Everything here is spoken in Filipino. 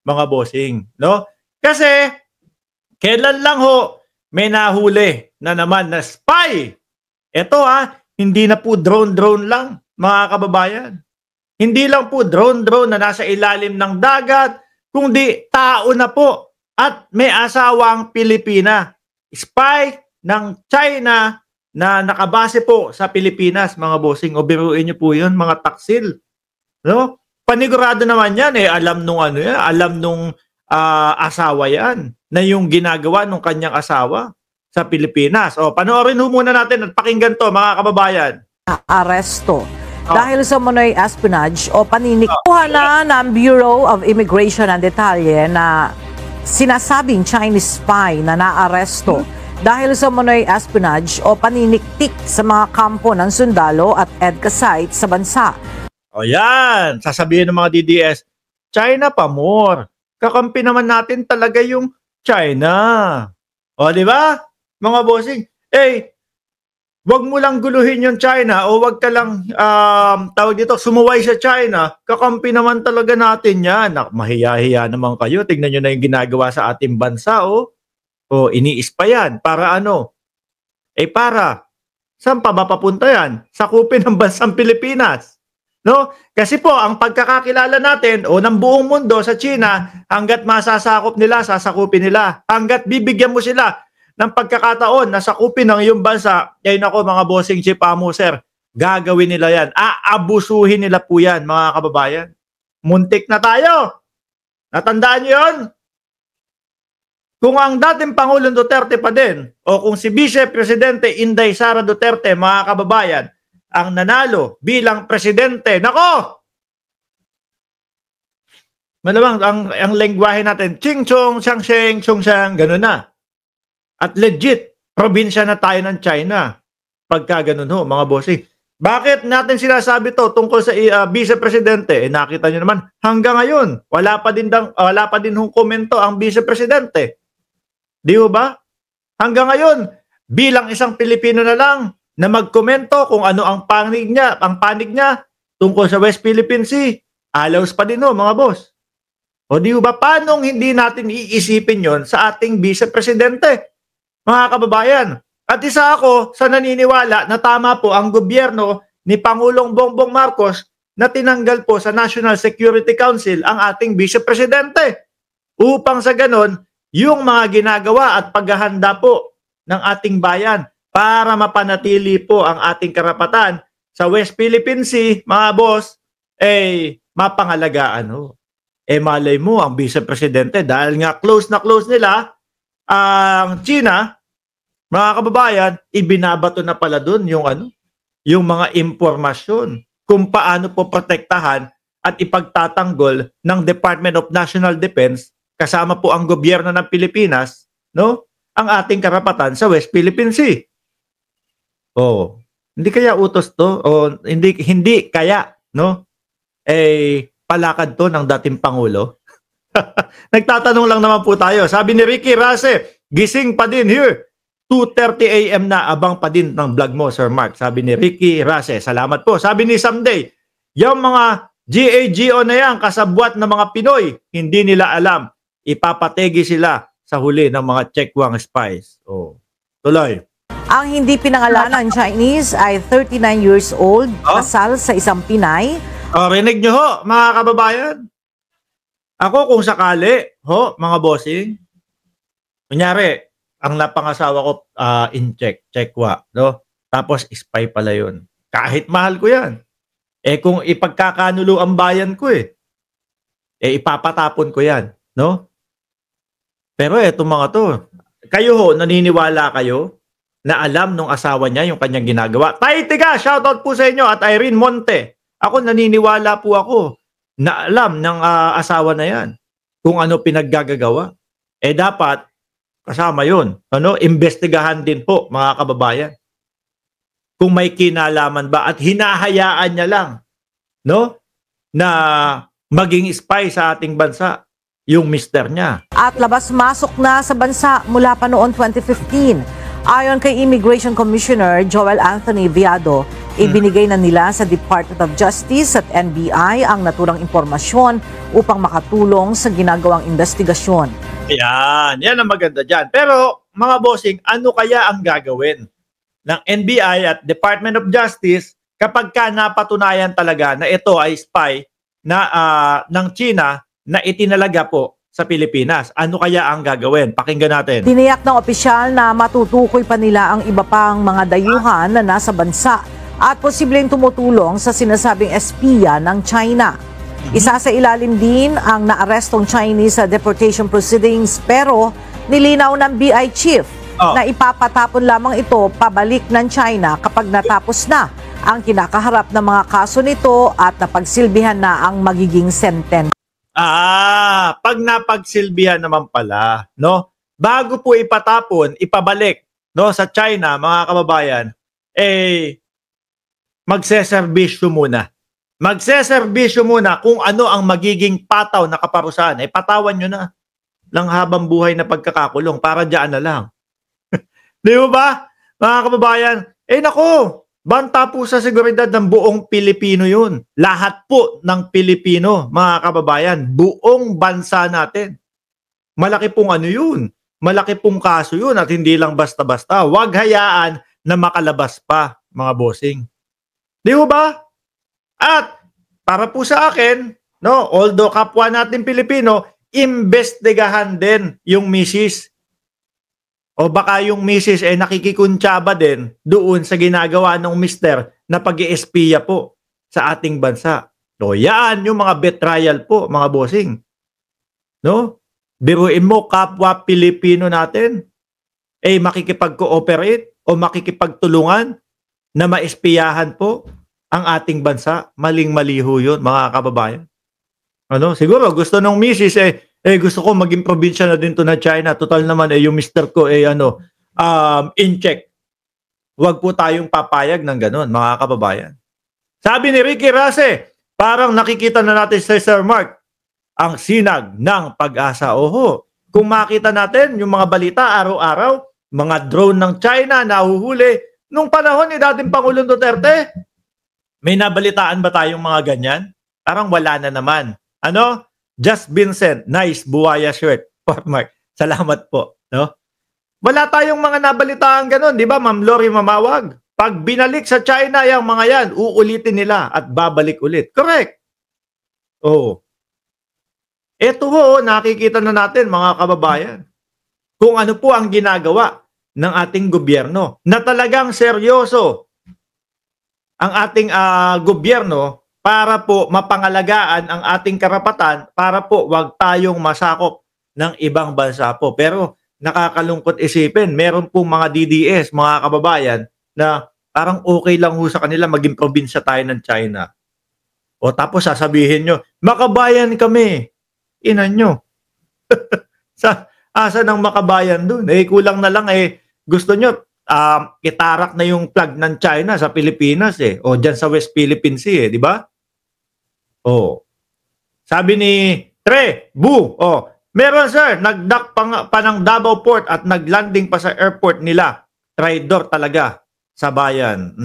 mga bossing, no? Kasi kailan lang ho may nahuli na naman na spy. Ito hindi na po drone lang, mga kababayan. Hindi lang po drone na nasa ilalim ng dagat, kundi tao na po at may asawang Pilipina. Spy ng China na nakabase po sa Pilipinas, mga bossing. O biruin niyo po yun, mga taksil. No? Panigurado naman yan, alam nung alam nung asawa yan, na yung ginagawa nung kanyang asawa sa Pilipinas. O, panoorin ho muna natin at pakinggan to, mga kababayan. Aresto dahil sa umano'y espionage o paniniktuhan na ng Bureau of Immigration and detalye na sinasabing Chinese spy na naaresto dahil sa umano'y espionage o paniniktik sa mga kampo ng sundalo at EDCA site sa bansa. O yan, sasabihin ng mga DDS, China pa more. Kakampi naman natin talaga yung China. O di ba? Mga bossing, wag mo lang guluhin yung China o wag ka lang tawag dito, sumuway sa China. Kakampi naman talaga natin yan. Mahiya-hiya naman kayo. Tingnan nyo na yung ginagawa sa ating bansa. O iniis pa yan. Para ano? Para, saan pa ba papunta yan? Sakupin ng bansang Pilipinas. No? Kasi po, ang pagkakakilala natin o ng buong mundo sa China, hanggat masasakop nila, sasakupin nila. Hanggat bibigyan mo sila ng pagkakataon na sakupin ng iyong bansa, nako mga bossing chief sir, gagawin nila yan. Aabusuhin nila po yan, mga kababayan. Muntik na tayo. Natandaan niyo yun? Kung ang dating Pangulong Duterte pa din, o kung si Vice Presidente Inday Sara Duterte, mga kababayan, ang nanalo bilang presidente, nako! Malamang ang lengguwahe natin, ching-chong, shang-sheng, chong-shang, gano'n na. At legit, probinsya na tayo ng China. Pagka ganun ho, mga bossing. Bakit natin sinasabi to tungkol sa Vice Presidente? Nakita nyo naman, hanggang ngayon, wala pa din hong komento ang Vice Presidente. Di ba? Hanggang ngayon, bilang isang Pilipino na lang na magkomento kung ano ang panig niya tungkol sa West Philippine Sea, alaws pa din ho, mga boss. O di ba, paano hindi natin iisipin yon sa ating Vice Presidente? Mga kababayan, at isa ako sa naniniwala na tama po ang gobyerno ni Pangulong Bongbong Marcos na tinanggal po sa National Security Council ang ating Vice Presidente upang sa ganon yung mga ginagawa at paghahanda po ng ating bayan para mapanatili po ang ating karapatan sa West Philippine Sea, mga boss, mapangalagaan ho. Malay mo ang Vice Presidente dahil nga close na close nila ang China, mga kababayan, ibinabato na pala doon yung mga impormasyon kung paano po protektahan at ipagtatanggol ng Department of National Defense kasama po ang gobyerno ng Pilipinas, no, ang ating karapatan sa West Philippine Sea. Hindi kaya utos to o hindi kaya, no? Palakad to ng dating Pangulo. Nagtatanong lang naman po tayo. Sabi ni Ricky Rase, gising pa din here. 2:30 AM na, abang pa din ng vlog mo, Sir Mark. Sabi ni Ricky Rase, salamat po. Sabi ni Someday, yung mga GAGO na yan, kasabwat ng mga Pinoy, hindi nila alam. Ipapategi sila sa huli ng mga checkwang spies. Tuloy. Ang hindi pinangalanan Chinese ay 39 years old, kasal sa isang Pinay. Rinig nyo ho, mga kababayan. Ako kung sakali, mga bossing, kunyari, ang napangasawa ko in chekwa, no? Tapos spy pala yun. Kahit mahal ko yan. Kung ipagkakanulo ang bayan ko ipapatapon ko yan, no? Pero etong mga to, kayo ho, naniniwala kayo na alam nung asawa niya yung kanyang ginagawa? Tay Tiga, shoutout po sa inyo at Irene Monte. Ako naniniwala po ako na alam ng asawa na yan kung ano pinaggagawa. Dapat kasama yun. Imbestigahan din po, mga kababayan. Kung may kinalaman ba at hinahayaan niya lang, no, na maging spy sa ating bansa, yung mister niya. At labas-masok na sa bansa mula pa noong 2015. Ayon kay Immigration Commissioner Joel Anthony Viado, Ibinigay na nila sa Department of Justice at NBI ang naturang impormasyon upang makatulong sa ginagawang investigasyon. Yan ang maganda dyan. Pero mga bossing, ano kaya ang gagawin ng NBI at Department of Justice kapag ka napatunayan talaga na ito ay spy na ng China na itinalaga po sa Pilipinas? Ano kaya ang gagawin? Pakinggan natin. Tiniyak ng opisyal na matutukoy pa nila ang iba pang mga dayuhan na nasa bansa at posibleng tumutulong sa sinasabing espiya ng China. Isa sa ilalim din ang naarestong Chinese sa deportation proceedings pero nilinaw ng BI chief na ipapatapon lamang ito pabalik ng China kapag natapos na ang kinakaharap ng mga kaso nito at napagsilbihan na ang magiging sentence. Pag napagsilbihan naman pala, no? Bago po ipatapon, ipabalik, no, sa China, mga kababayan, magseserbisyo muna. Magseserbisyo muna kung ano ang magiging pataw na kaparusahan. Patawan nyo na lang habang buhay na pagkakakulong para diyan na lang. Di ba, mga kababayan? Nako, banta po sa seguridad ng buong Pilipino yun. Lahat po ng Pilipino, mga kababayan, buong bansa natin. Malaki pong ano yun. Malaki pong kaso yun at hindi lang basta-basta. Huwag hayaan na makalabas pa, mga bossing. Di ba? At para po sa akin, no, although kapwa natin Pilipino, imbestigahan din yung misis. O baka yung misis nakikikuntsaba din doon sa ginagawa ng mister na pag-i-espiya po sa ating bansa. So yan yung mga betrayal po, mga bossing. No? Biruin mo kapwa Pilipino natin makikipag-cooperate o makikipagtulungan na maespiyahan po ang ating bansa. Maling-mali ho yun, mga kababayan. Siguro gusto nung misis gusto ko maging probinsya na din to na China. Total naman yung mister ko in check. Huwag po tayong papayag ng ganun, mga kababayan. Sabi ni Ricky Rase, parang nakikita na natin sa Sir Mark ang sinag ng pag-asa. Oho, kung makita natin yung mga balita araw-araw, mga drone ng China nahuhuli. Nung panahon ni dating Pangulong Duterte, may nabalitaan ba tayong mga ganyan? Parang wala na naman. Just Vincent, nice buwaya shirt. Mark, salamat po. No? Wala tayong mga nabalitaan ganun, di ba, Ma'am Lori Mamawag? Pag binalik sa China yung mga yan, uulitin nila at babalik ulit. Correct. Ito ho, nakikita na natin, mga kababayan, kung ano po ang ginagawa ng ating gobyerno na talagang seryoso ang ating gobyerno para po mapangalagaan ang ating karapatan, para po wag tayong masakop ng ibang bansa po. Pero nakakalungkot isipin, meron pong mga DDS, mga kababayan, na parang okay lang ho sa kanila maging probinsya tayo ng China. O tapos sasabihin nyo, makabayan kami. Ina nyo. Asa ng makabayan dun? Kulang na lang gusto nyo, itarak na yung flag ng China sa Pilipinas o dyan sa West Philippine Sea di ba? Sabi ni Tre, meron sir, nagdock pa ng Davao Port at naglanding pa sa airport nila. Traidor talaga sa bayan.